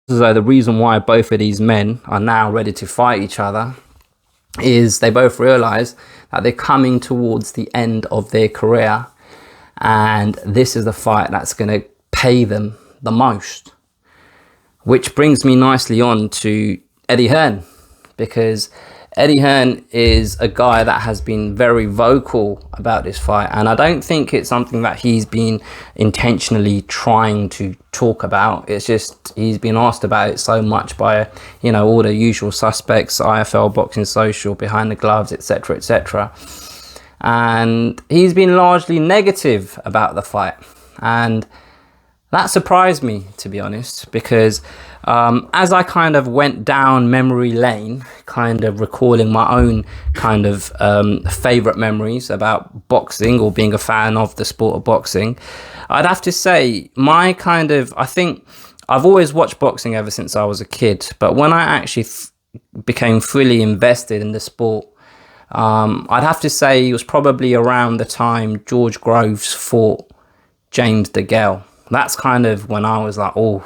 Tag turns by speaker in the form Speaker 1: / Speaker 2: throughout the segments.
Speaker 1: So the reason why both of these men are now ready to fight each other is they both realize that they're coming towards the end of their career, and this is the fight that's going to pay them the most. Which brings me nicely on to Eddie Hearn, because Eddie Hearn is a guy that has been very vocal about this fight, and I don't think it's something that he's been intentionally trying to talk about. It's just he's been asked about it so much by, you know, all the usual suspects, IFL, Boxing Social, Behind the Gloves, etc., etc. And he's been largely negative about the fight, and that surprised me, to be honest, because as I kind of went down memory lane, kind of recalling my own kind of favourite memories about boxing or being a fan of the sport of boxing, I'd have to say I think I've always watched boxing ever since I was a kid, but when I actually became fully invested in the sport, I'd have to say it was probably around the time George Groves fought James DeGale. That's kind of when I was like, oh,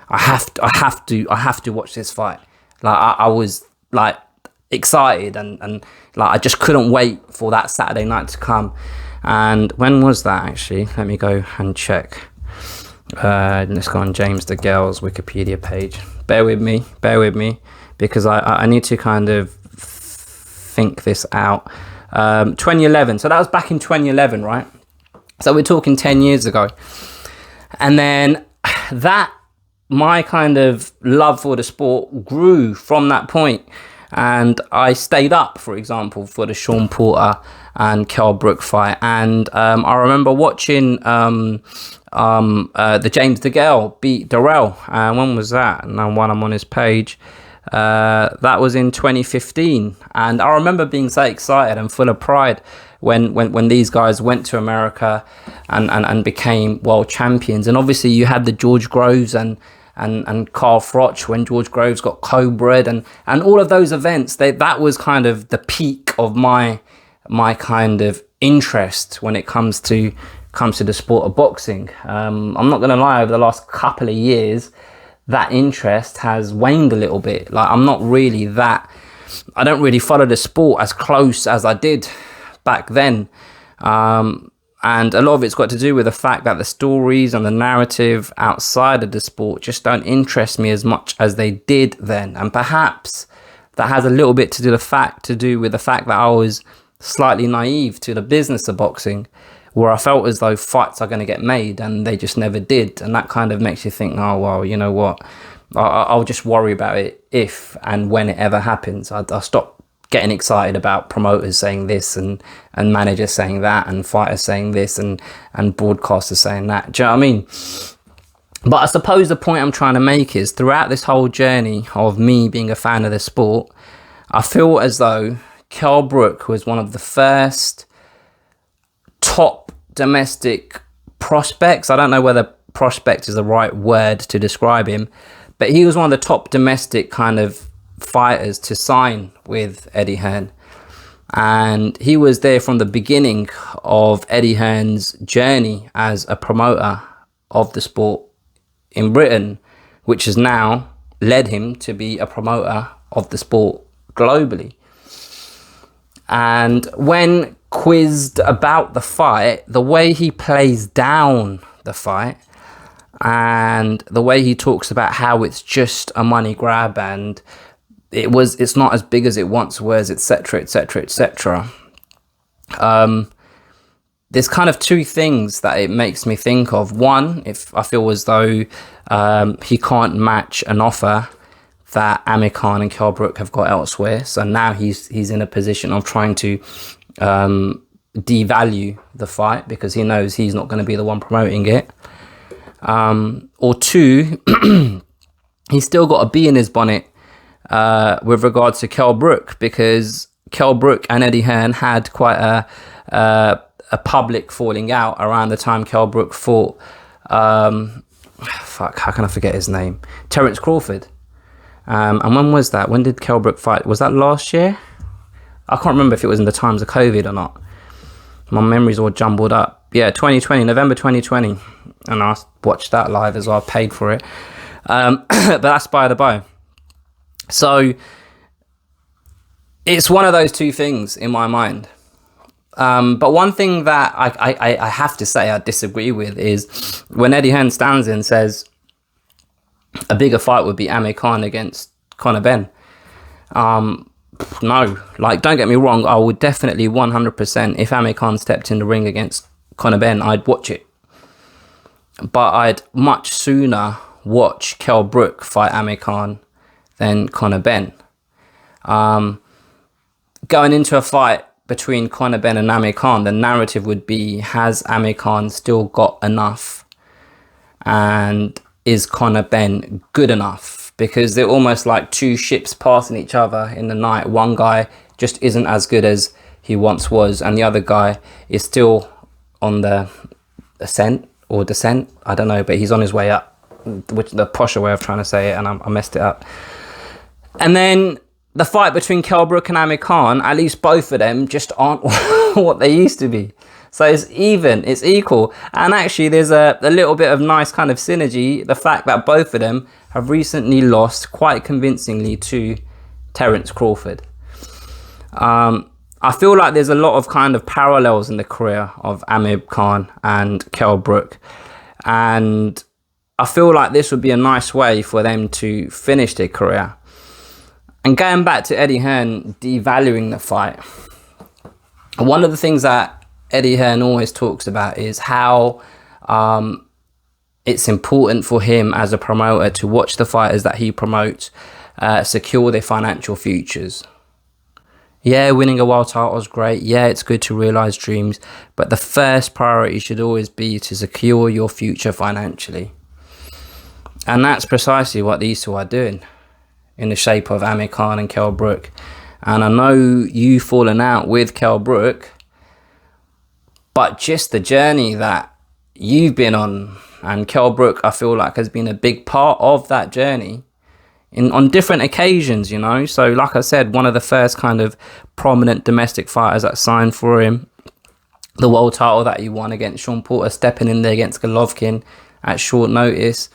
Speaker 1: I have to watch this fight. Like I was like excited and like I just couldn't wait for that Saturday night to come. And when was that actually? Let me go and check. Let's go on James DeGale's Wikipedia page. Bear with me, because I need to kind of think this out. 2011. So that was back in 2011, right? So we're talking 10 years ago. And then my kind of love for the sport grew from that point. And I stayed up, for example, for the Sean Porter and Kell Brook fight. And I remember watching the James DeGale beat Darrell. When was that? And when I'm on his page, that was in 2015. And I remember being so excited and full of pride when these guys went to America and became world champions. And obviously you had the George Groves and Carl Froch when George Groves got Cobra'd and all of those events. That was kind of the peak of my kind of interest when it comes to the sport of boxing. I'm not going to lie, over the last couple of years, that interest has waned a little bit. Like I don't really follow the sport as close as I did back then, and a lot of it's got to do with the fact that the stories and the narrative outside of the sport just don't interest me as much as they did then. And perhaps that has a little bit to do with the fact that I was slightly naive to the business of boxing, where I felt as though fights are going to get made and they just never did. And that kind of makes you think, oh well, you know what, I'll just worry about it if and when it ever happens. I'll stop getting excited about promoters saying this and managers saying that and fighters saying this and broadcasters saying that. Do you know what I mean? But I suppose the point I'm trying to make is, throughout this whole journey of me being a fan of the sport, I feel as though Kell Brook was one of the first top domestic prospects. I don't know whether prospect is the right word to describe him, but he was one of the top domestic kind of fighters to sign with Eddie Hearn. And he was there from the beginning of Eddie Hearn's journey as a promoter of the sport in Britain, which has now led him to be a promoter of the sport globally. And when quizzed about the fight, the way he plays down the fight and the way he talks about how it's just a money grab and it's not as big as it once was, etc., etc., etc. There's kind of two things that it makes me think of. One, if I feel as though he can't match an offer that Amir Khan and Kell Brook have got elsewhere, so now he's in a position of trying to devalue the fight because he knows he's not going to be the one promoting it. Or two, he's still got a bee in his bonnet with regards to Kell Brook, because Kell Brook and Eddie Hearn had quite a public falling out around the time Kell Brook fought how can I forget his name? Terence Crawford. And when was that? When did Kell Brook fight? Was that last year? I can't remember if it was in the times of COVID or not. My memory's all jumbled up. Yeah, 2020, November 2020. And I watched that live as well. I paid for it. But that's by the by. So it's one of those two things in my mind. But one thing that I have to say I disagree with is when Eddie Hearn stands in and says a bigger fight would be Amir Khan against Conor Benn. No, like, don't get me wrong, I would definitely 100%, if Amir Khan stepped in the ring against Conor Benn, I'd watch it. But I'd much sooner watch Kell Brook fight Amir Khan than Conor Benn. Going into a fight between Conor Benn and Amir Khan, the narrative would be, has Amir Khan still got enough? And is Conor Benn good enough? Because they're almost like two ships passing each other in the night. One guy just isn't as good as he once was, and the other guy is still on the ascent or descent. I don't know, but he's on his way up, which the posher way of trying to say it, and I messed it up. And then the fight between Kell Brook and Amir Khan, at least both of them just aren't what they used to be. So it's even, it's equal. And actually there's a little bit of nice kind of synergy. The fact that both of them have recently lost quite convincingly to Terence Crawford. I feel like there's a lot of kind of parallels in the career of Amir Khan and Kell Brook. And I feel like this would be a nice way for them to finish their career. And going back to Eddie Hearn devaluing the fight, one of the things that Eddie Hearn always talks about is how it's important for him as a promoter to watch the fighters that he promotes secure their financial futures. Yeah, winning a world title is great. Yeah, it's good to realise dreams. But the first priority should always be to secure your future financially. And that's precisely what these two are doing in the shape of Amir Khan and Kell Brook. And I know you've fallen out with Kell Brook, but just the journey that you've been on, and Kell Brook, I feel like, has been a big part of that journey on different occasions, you know. So like I said, one of the first kind of prominent domestic fighters that signed for him, the world title that he won against Sean Porter, stepping in there against Golovkin at short notice.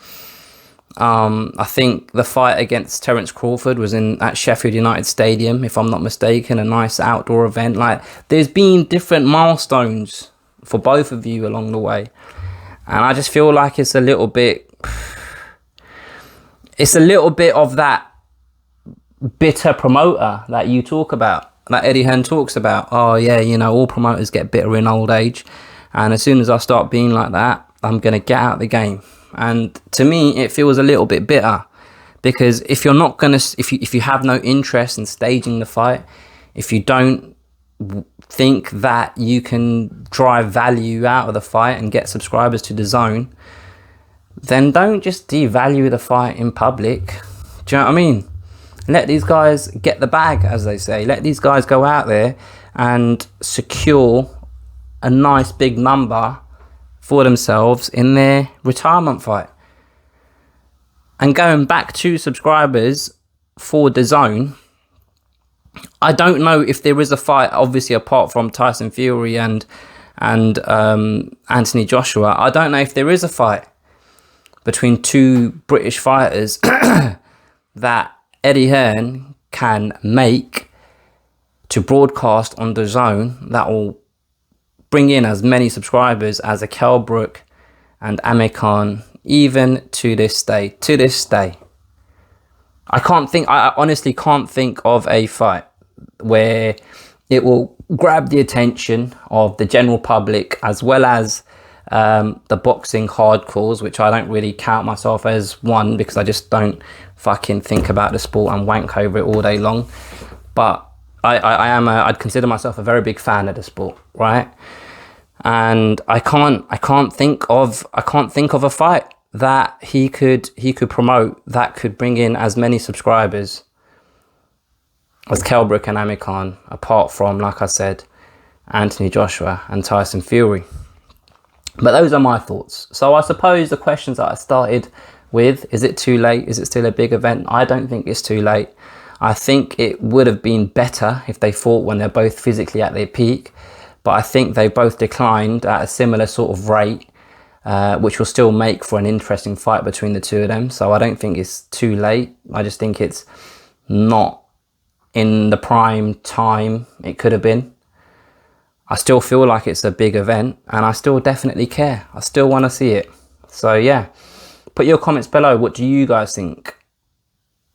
Speaker 1: I think the fight against Terence Crawford was at Sheffield United Stadium, if I'm not mistaken, a nice outdoor event. Like, there's been different milestones for both of you along the way. And I just feel like it's a little bit of that bitter promoter that you talk about, that Eddie Hearn talks about. Oh yeah, you know, all promoters get bitter in old age. And as soon as I start being like that, I'm going to get out of the game. And to me, it feels a little bit bitter, because if you're not going to, if you have no interest in staging the fight, if you don't think that you can drive value out of the fight and get subscribers to the zone, then don't just devalue the fight in public. Do you know what I mean? Let these guys get the bag, as they say. Let these guys go out there and secure a nice big number for themselves in their retirement fight. And going back to subscribers for the zone, I don't know if there is a fight, obviously, apart from Tyson Fury and Anthony Joshua. I don't know if there is a fight between two British fighters that Eddie Hearn can make to broadcast on the zone that will bring in as many subscribers as a Kell Brook and Amir Khan, even to this day. To this day, I honestly can't think of a fight where it will grab the attention of the general public, as well as the boxing hardcores, which I don't really count myself as one, because I just don't fucking think about the sport and wank over it all day long. But I'd consider myself a very big fan of the sport, right? And I can't think of a fight that he could promote that could bring in as many subscribers as Kell Brook and Amir Khan, apart from, like I said, Anthony Joshua and Tyson Fury. But those are my thoughts. So I suppose the questions that I started with, is it too late? Is it still a big event? I don't think it's too late. I think it would have been better if they fought when they're both physically at their peak. But I think they both declined at a similar sort of rate which will still make for an interesting fight between the two of them. So I don't think it's too late. I just think it's not in the prime time it could have been. I still feel like it's a big event, and I still definitely care. I still want to see it. So yeah, put your comments below. What do you guys think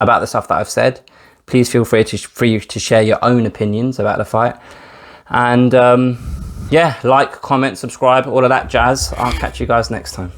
Speaker 1: about the stuff that I've said? Please feel free to share your own opinions about the fight. And yeah, like, comment, subscribe, all of that jazz. I'll catch you guys next time.